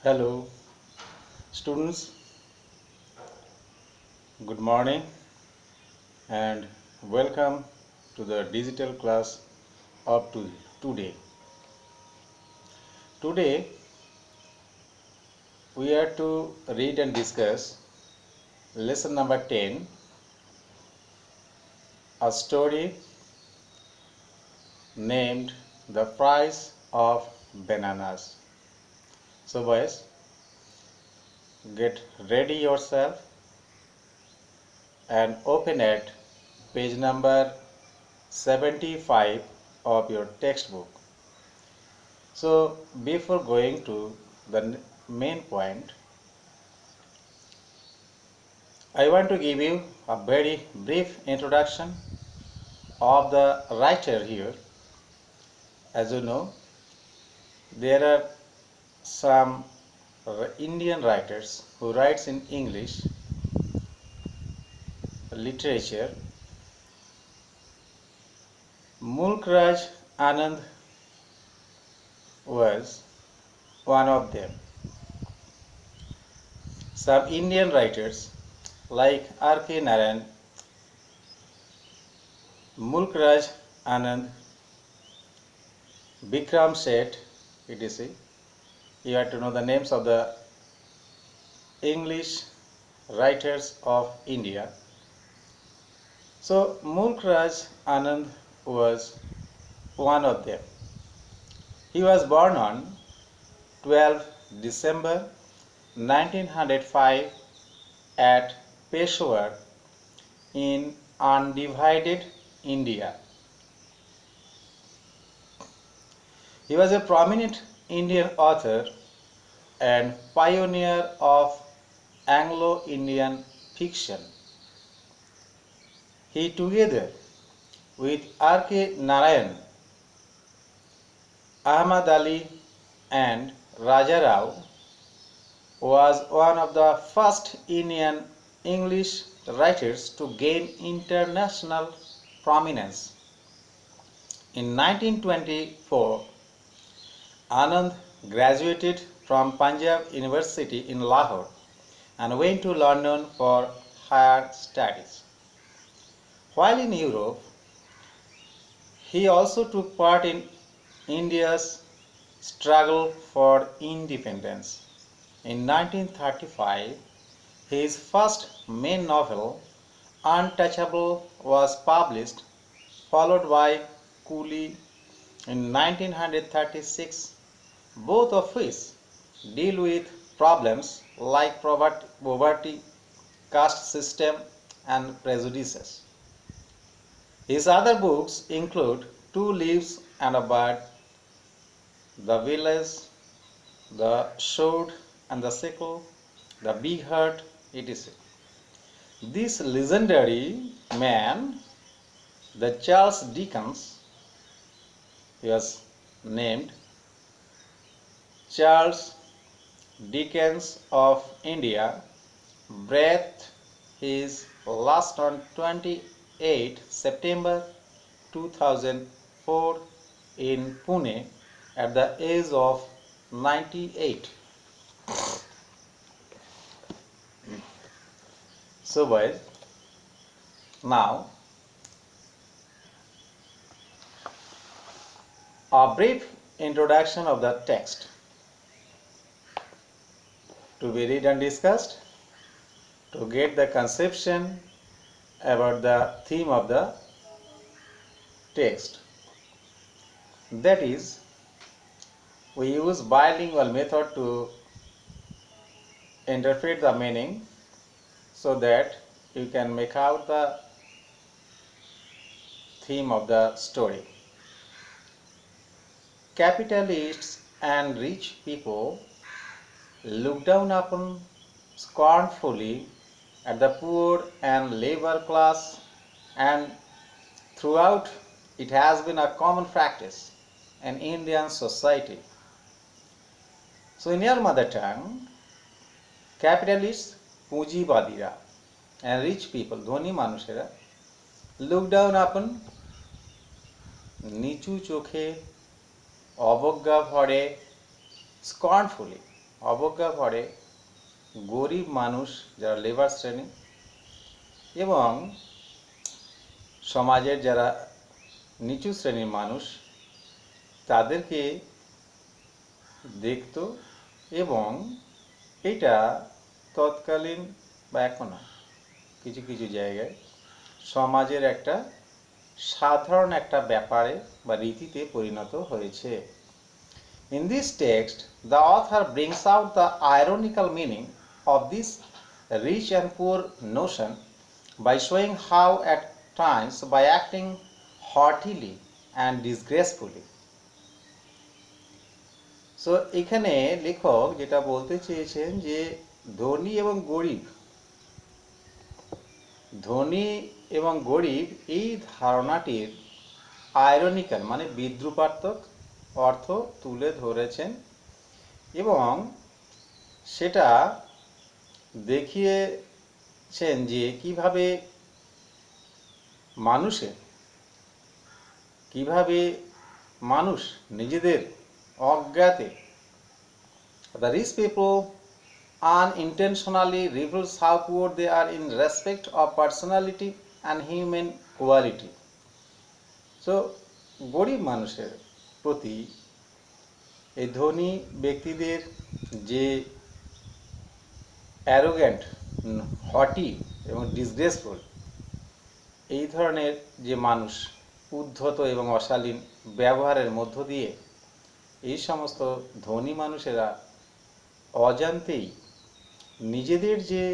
Hello, students. Good morning and welcome to the digital class of today. Today, we are to read and discuss lesson number 10, a story named The Price of Bananas. So, boys, get ready yourself and open at page number 75 of your textbook. So, before going to the main point, I want to give you a very brief introduction of the writer here. As you know, there are some Indian writers who writes in English literature. Mulk Raj Anand was one of them. Some Indian writers like R.K. Narayan, Mulk Raj Anand, Bikram Seth, etc. You have to know the names of the English writers of India. So Mulk Raj Anand was one of them. He was born on 12 December 1905 at Peshawar in undivided India. He was a prominent Indian author and pioneer of Anglo-Indian fiction. He, together with R.K. Narayan, Ahmad Ali and Raja Rao, was one of the first Indian English writers to gain international prominence. In 1924, Anand graduated from Punjab University in Lahore and went to London for higher studies. While in Europe, he also took part in India's struggle for independence. In 1935, his first main novel, Untouchable, was published, followed by Coolie in 1936, both of which deal with problems like poverty, caste system, and prejudices. His other books include Two Leaves and a Bird, The Village, The Sword and the Sickle, The Big Heart, etc. This legendary man, the Charles Dickens, he was named Charles Dickens of India, breathed his last on 28 September 2004 in Pune at the age of 98. So boys, now a brief introduction of the text to be read and discussed to get the conception about the theme of the text. That is, we use bilingual method to interpret the meaning so that you can make out the theme of the story. Capitalists and rich people look down upon scornfully at the poor and labor class, and throughout it has been a common practice in Indian society. So in your mother tongue, capitalists, পুঁজিবাদীরা, and rich people, ধনী মানুষেরা, look down upon, নিচু চোখে, অবজ্ঞা ভরে, scornfully অবজ্ঞা করে গরিব মানুষ যারা লেবার শ্রেণী এবং সমাজের যারা নিচু শ্রেণীর মানুষ তাদেরকে দেখত এবং এটা তৎকালীন বা এখনো কিছু কিছু জায়গায় সমাজের একটা সাধারণ একটা ব্যাপারে বা রীতিতে পরিণত হয়েছে। In this text, the author brings out the ironical meaning of this rich and poor notion by showing how at times by acting haughtily and disgracefully. So এখানে লেখক যেটা বলতে চেয়েছেন যে ধনী এবং গরিব এই ধারণাটির আয়রনিক্যাল মানে বিদ্রূপাত্মক অর্থ তুলে ধরেছেন এবং সেটা দেখিয়েছেন যে কিভাবে মানুষ নিজেদের অজ্ঞাতে the rich people unintentionally reveals how poor they are in respect of personality and human quality. So গরিব মানুষের প্রতি এই ধনী ব্যক্তিদের যে অ্যারোগ্যান্ট, হটি এবং ডিসগ্রেসফুল এই ধরনের যে মানুষ উদ্ধত এবং অশালীন ব্যবহারের মধ্য দিয়ে এই সমস্ত ধনী মানুষেরা অজান্তেই নিজেদের যে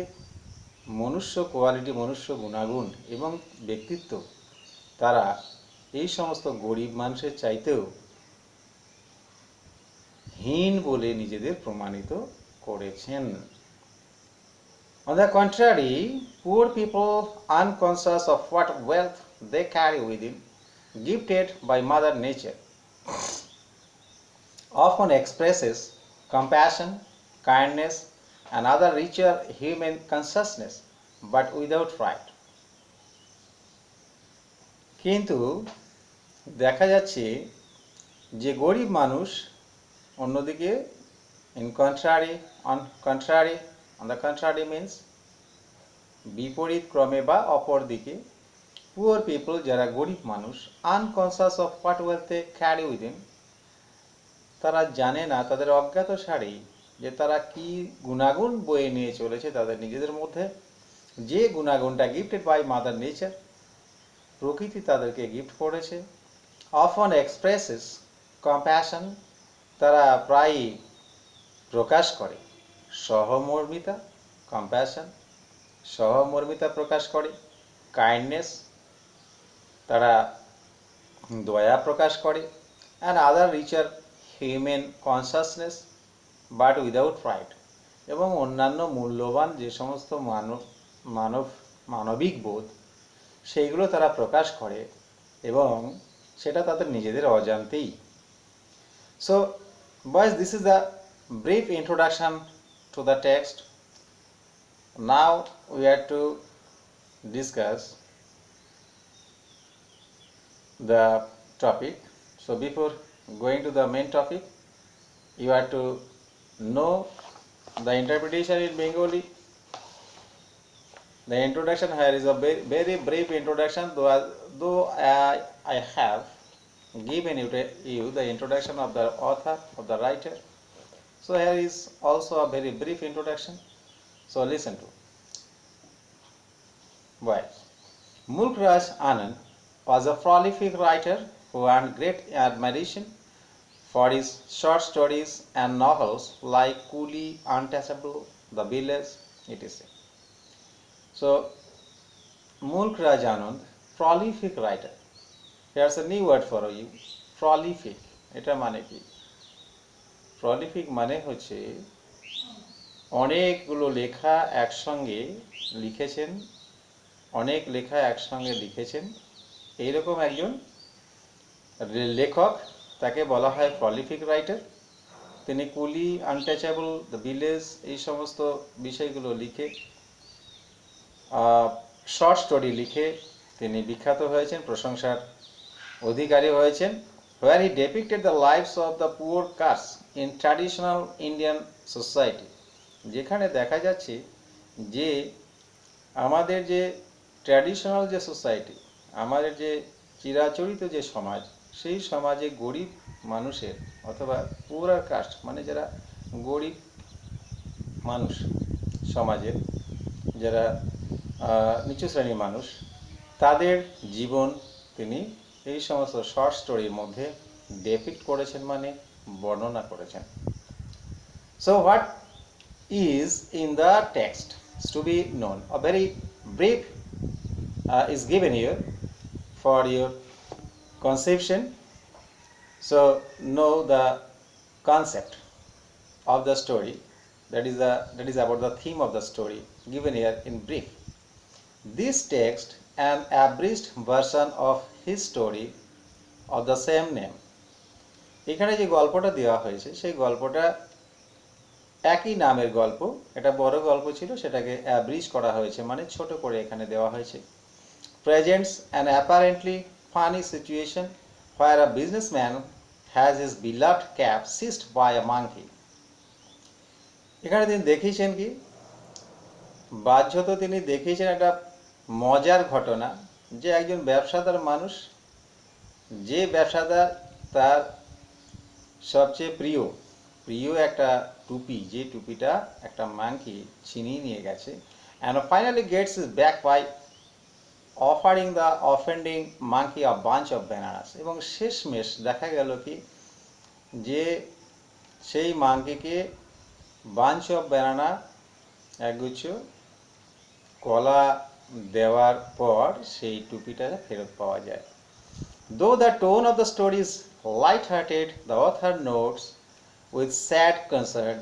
মনুষ্য কোয়ালিটি, মনুষ্য গুণাগুণ এবং ব্যক্তিত্ব তারা এই সমস্ত গরিব মানুষের চাইতেও হীন বলে নিজেদের প্রমাণিত করেছেন। On the contrary, poor people, unconscious of what wealth they carry within, gifted by Mother Nature, often expresses compassion, kindness, and other richer human consciousness, but without pride. কিন্তু দেখা যাচ্ছে যে গরিব মানুষ অন্যদিকে on the contrary means বিপরীত ক্রমে বা অপর দিকে পুয়ার পিপল যারা গরিব মানুষ unconscious of what wealth they carry within, তারা জানে না, তাদের অজ্ঞাত সারেই যে তারা কি গুণাগুণ বয়ে নিয়ে চলেছে তাদের নিজেদের মধ্যে, যে গুণাগুণটা গিফটেড বাই মাদার নেচার, প্রকৃতি তাদেরকে গিফট করেছে। অফন এক্সপ্রেসেস কম্প্যাশন, তারা প্রায়ই প্রকাশ করে সহমর্মিতা, কম্প্যাশন সহমর্মিতা প্রকাশ করে। কাইন্ডনেস, তারা দয়া প্রকাশ করে। And other richer human consciousness but without pride, এবং অন্যান্য মূল্যবান যে সমস্ত মানবিক বোধ সেইগুলো তারা প্রকাশ করে এবং সেটা তাদের নিজেদের অজান্তেই। So boys, this is the brief introduction to the text. Now we are to discuss the topic. So before going to the main topic, you are to know the interpretation in Bengali. The introduction here is a very brief introduction, though I have given you the introduction of the author, of the writer. So here is also a very brief introduction. So listen to. Well, Mulk Raj Anand was a prolific writer who earned great admiration for his short stories and novels like Coolie, Untouchable, The Village, etc. So Mulk Raj Anand, prolific writer. Here's a new word for you. Prolific. এটা মানে কি? Prolific মানে হচ্ছে অনেকগুলো লেখা একসঙ্গে লিখেছেন, এইরকম একজন লেখক, তাকে বলা হয় প্রলিফিক রাইটার। তিনি কুলি, আনটাচেবল, দ্য ভিলেজ এই সমস্ত বিষয়গুলো লিখে, শর্ট স্টোরি লিখে তিনি বিখ্যাত হয়েছেন, প্রশংসার অধিকারী হয়েছেন। where he depicted the lives of the poor castes in traditional Indian society, যেখানে দেখা যাচ্ছে যে আমাদের যে ট্র্যাডিশনাল যে সোসাইটি, আমাদের যে চিরাচরিত যে সমাজ, সেই সমাজে গরিব মানুষের অথবা পুয়ার কাস্ট মানে যারা গরিব মানুষ, সমাজের যারা নিচু শ্রেণীর মানুষ, তাদের জীবন তিনি এই সমস্ত শর্ট স্টোরির মধ্যে ডেপিক্ট করেছেন, মানে বর্ণনা করেছেন। So what is in the text is to be known. A very brief is given here for your conception. So know the concept of the story, that is about the theme of the story given here in brief. This text an abridged version of his story of the same name. এখানে যে গল্পটা দেওয়া হয়েছে সেই গল্পটা একই নামের গল্প, এটা বড় গল্প ছিল, সেটাকে অ্যাব্রিজ করা হয়েছে, মানে ছোট করে এখানে দেওয়া হয়েছে। Presents an apparently funny situation where a businessman has his beloved cap seized by a monkey. এখানে তিনি দেখিয়েছেন কি, বাহ্যত তিনি দেখিয়েছেন একটা মজার ঘটনা, যে একজন ব্যবসাদার মানুষ, যে ব্যবসাদার তার সবচেয়ে প্রিয় একটা টুপি, যে টুপিটা একটা মাঙ্কি ছিনিয়ে নিয়ে গেছে, and finally gets his back by offering the offending monkey a bunch of bananas. এবং শেষমেশ দেখা গেল কি, যে সেই মাঙ্কিকে বাঞ্চ অফ ব্যানানা, একগুচ্ছ কলা দেওয়ার পর সেই টুপিটা ফেরত পাওয়া যায়। Though the tone of the story is light-hearted, the author notes with sad concern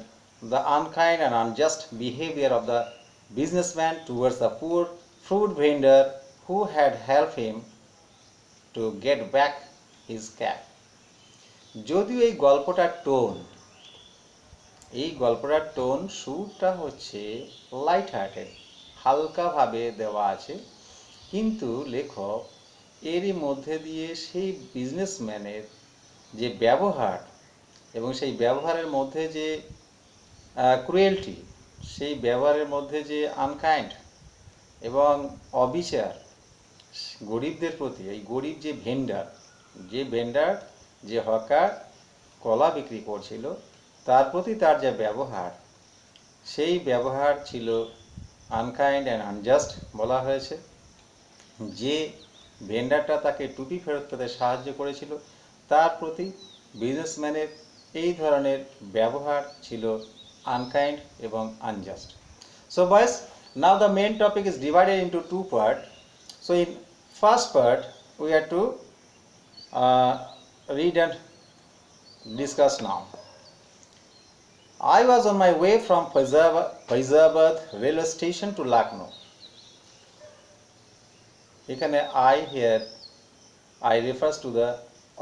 the unkind and unjust behavior of the businessman towards the poor fruit vendor who had helped him to get back his cap. যদিও এই গল্পটার tone সুরটা হচ্ছে light hearted, হালকাভাবে দেওয়া আছে, কিন্তু লেখক এরই মধ্যে দিয়ে সেই বিজনেসম্যানের যে ব্যবহার এবং সেই ব্যবহারের মধ্যে যে ক্রুয়েলটি, সেই ব্যবহারের মধ্যে যে আনকাইন্ড এবং অবিচার গরিবদের প্রতি, এই গরিব যে ভেন্ডার যে হকার কলা বিক্রি করছিল, তার প্রতি তার যে ব্যবহার, সেই ব্যবহার ছিল আনকাইন্ড অ্যান্ড আনজাস্ট বলা হয়েছে। যে ভেন্ডারটা তাকে টুপি ফেরত পেতে সাহায্য করেছিল, তার প্রতি বিজনেসম্যানের এই ধরনের ব্যবহার ছিল আনকাইন্ড এবং unjust. So boys, now the main topic is divided into two part. So in first part we have to read and discuss now. I was on my way from Faizabad railway station to Lucknow. এখানে I refers to the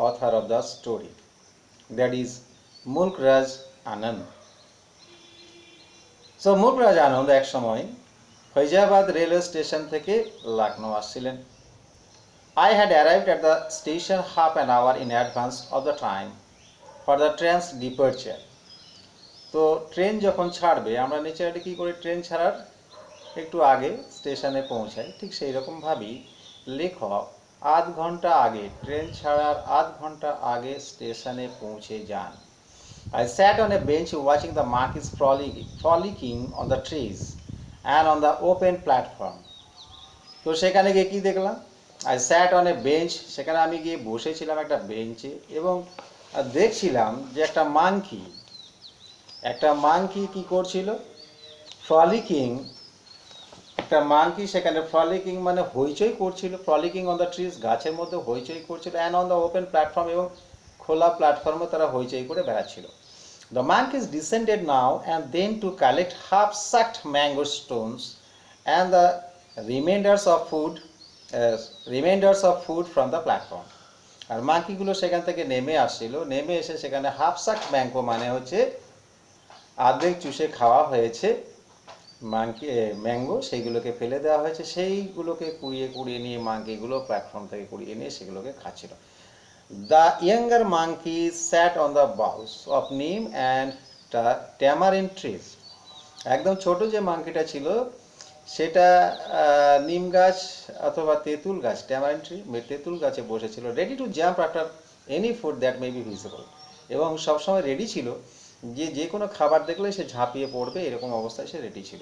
author of the story, that is Mulk Raj Anand. So Mulk Raj Anand এক সময় Faizabad railway station থেকে লখনৌ আসছিলেন। I had arrived at the station half an hour in advance of the time for the train's departure. তো train যখন ছাড়বে, আমরা naturally কী করে train ছাড়ার একটু আগে স্টেশনে পৌঁছাই, ঠিক সেই রকমভাবেই লেখক আধ ঘন্টা আগে, ট্রেন ছাড়ার আধ ঘন্টা আগে স্টেশনে পৌঁছে যান। I sat on a bench watching the monkeys frolicking on the trees and on the open platform. তো সেখানে গিয়ে কী দেখলাম? I sat on a bench, সেখানে আমি গিয়ে বসেছিলাম একটা বেঞ্চে, এবং দেখছিলাম যে একটা মাঙ্কি কি করছিল? ফ্রলিকিং। একটা মাঙ্কি সেখানে ফ্রলিকিং মানে হইচই করছিল, ফ্রলিকিং অন দ্য ট্রিজ, গাছের মধ্যে হইচই করছিল, and on the open platform, এবং খোলা প্ল্যাটফর্মে তারা হইচই করে বেড়াচ্ছিল। The monkeys descended now and then to collect half-sucked mango stones and the remainders of food from the platform. আর মাঙ্কিগুলো সেখান থেকে নেমে আসছিল, নেমে এসে সেখানে হাফ-সাকড ম্যাঙ্গো মানে হচ্ছে আর্ধেক চুষে খাওয়া হয়েছে ম্যাঙ্গো, সেইগুলোকে ফেলে দেওয়া হয়েছে, সেইগুলোকে কুড়িয়ে নিয়ে মাঙ্কিগুলো প্ল্যাটফর্ম থেকে কুড়িয়ে নিয়ে সেগুলোকে খাচ্ছিল। The younger monkey sat on the boughs of neem and tamarind trees. একদম ছোট যে মাংকিটা ছিল সেটা নিম গাছ অথবা তেঁতুল গাছ, ট্যামারিন্ড ট্রি, তেঁতুল গাছে বসেছিল, ready to jump after any food that may be visible. এবং সবসময় রেডি ছিল, যে কোনো খাবার দেখলে সে ঝাঁপিয়ে পড়বে, এরকম অবস্থায় সে রেডি ছিল।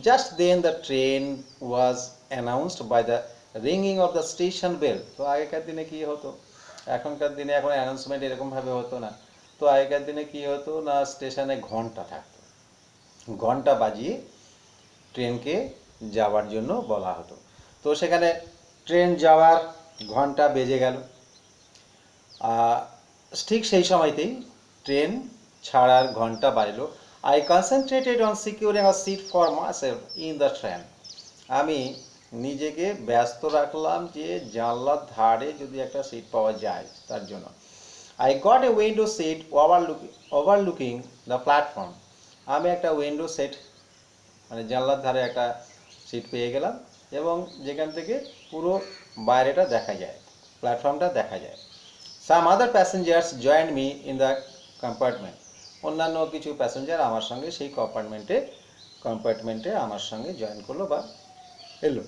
Just then the train was announced by the রিংইং অফ দ্য স্টেশন বেল। তো আগেকার দিনে কী হতো, এখনকার দিনে এখন অ্যানাউন্সমেন্ট এরকমভাবে হতো না। তো আগেকার দিনে কী হতো না, স্টেশনে ঘন্টা থাকতো, ঘন্টা বাজিয়ে ট্রেনকে যাওয়ার জন্য বলা হতো। তো সেখানে ট্রেন যাওয়ার ঘন্টা বেজে গেল। ঠিক সেই সময়তেই ট্রেন ছাড়ার ঘন্টা বাজলো। I concentrated on securing a seat for myself in the train. আমি নিজেকে ব্যস্ত রাখলাম যে জানলার ধারে যদি একটা সিট পাওয়া যায় তার জন্য। I got a window seat overlooking the platform. আমি একটা উইন্ডো সেট মানে জানলার ধারে একটা সিট পেয়ে গেলাম, এবং যেখান থেকে পুরো বাইরেটা দেখা যায়, প্ল্যাটফর্মটা দেখা যায়। Some other passengers joined me in the compartment. অন্যান্য কিছু প্যাসেঞ্জার আমার সঙ্গে সেই কম্পার্টমেন্টে আমার সঙ্গে জয়েন করলো বা এলো।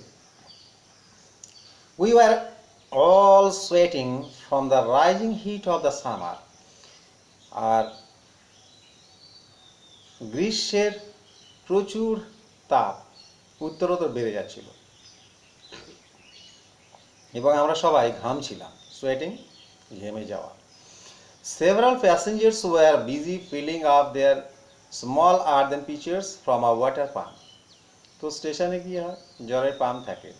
We were all sweating from the rising heat of the summer. আর গ্রীষ্মের প্রচুর তাপ উত্তরোত্তর বেড়ে যাচ্ছিল এবং আমরা সবাই ঘামছিলাম, সোয়েটিং, ঘেমে যাওয়া। Several passengers were busy filling up their small earthen pitchers from a water pump. তো স্টেশনে কি হয়, জলের পাম্প থাকে,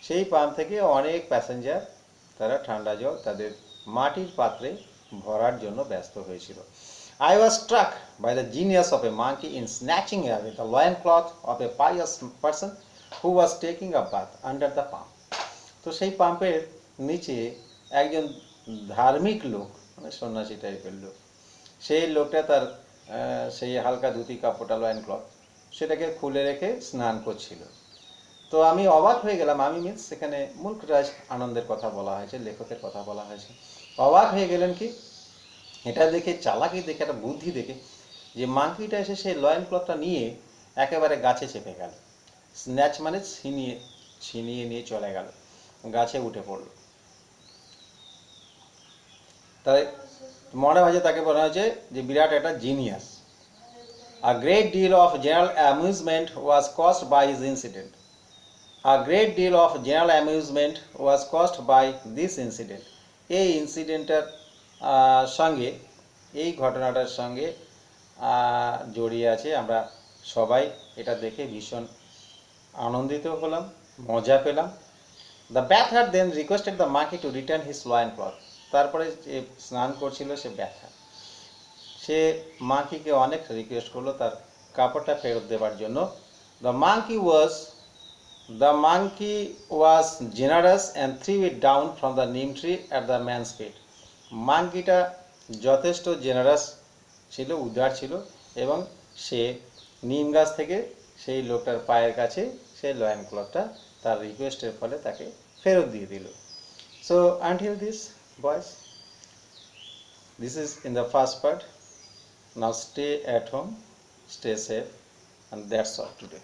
সেই পাম্প থেকে অনেক প্যাসেঞ্জার তারা ঠান্ডা জল তাদের মাটির পাত্রে ভরার জন্য ব্যস্ত হয়েছিল। I was struck by the genius of a monkey in snatching away the loincloth of a pious person who was taking a bath under the pump. তো সেই পাম্পের নিচে একজন ধার্মিক লোক, মানে সন্ন্যাসী টাইপের লোক, সেই লোকটা তার সেই হালকা ধুতি কাপড়টা, লয়েনক্লথ, সেটাকে খুলে রেখে স্নান করছিল। তো আমি অবাক হয়ে গেলাম, আমি মিনস সেখানে মুলকরাজ আনন্দের কথা বলা হয়েছে, লেখকের কথা বলা হয়েছে। অবাক হয়ে গেলেন কি, এটা দেখে, চালাকি দেখে, একটা বুদ্ধি দেখে, যে মাংকিটা এসে সেই লয়েন ক্লথটা নিয়ে একেবারে গাছে চেপে গেল। স্ন্যাচ মানে ছিনিয়ে নিয়ে চলে গেল, গাছে উঠে পড়ল। তাই মনে হয় যে তাকে বলা হয়েছে যে বিরাট একটা genius. A great deal of general amusement was caused by his incident. A great deal of general amusement was caused by this incident. এই ইনসিডেন্টটার সঙ্গে, এই ঘটনাটার সঙ্গে জড়িয়ে আছে। আমরা সবাই এটা দেখে ভীষণ আনন্দিত হলাম, মজা পেলাম। The bather then requested the monkey to return his loin cloth. তারপরে যে স্নান করছিল সে ব্যাথা, সে মাঙ্কিকে অনেক রিকোয়েস্ট করলো তার কাপড়টা ফেরত দেওয়ার জন্য। The monkey was generous and threw it down from the neem tree at the man's feet. মাঙ্কিটা যথেষ্ট জেনারাস ছিল, উদার ছিল, এবং সে নিম গাছ থেকে সেই লোকটার পায়ের কাছে সেই লয়েন ক্লথটা তার রিকোয়েস্টের ফলে তাকে ফেরত দিয়ে দিল। So until this boys, this is in the first part. Now stay at home, stay safe, and that's all today.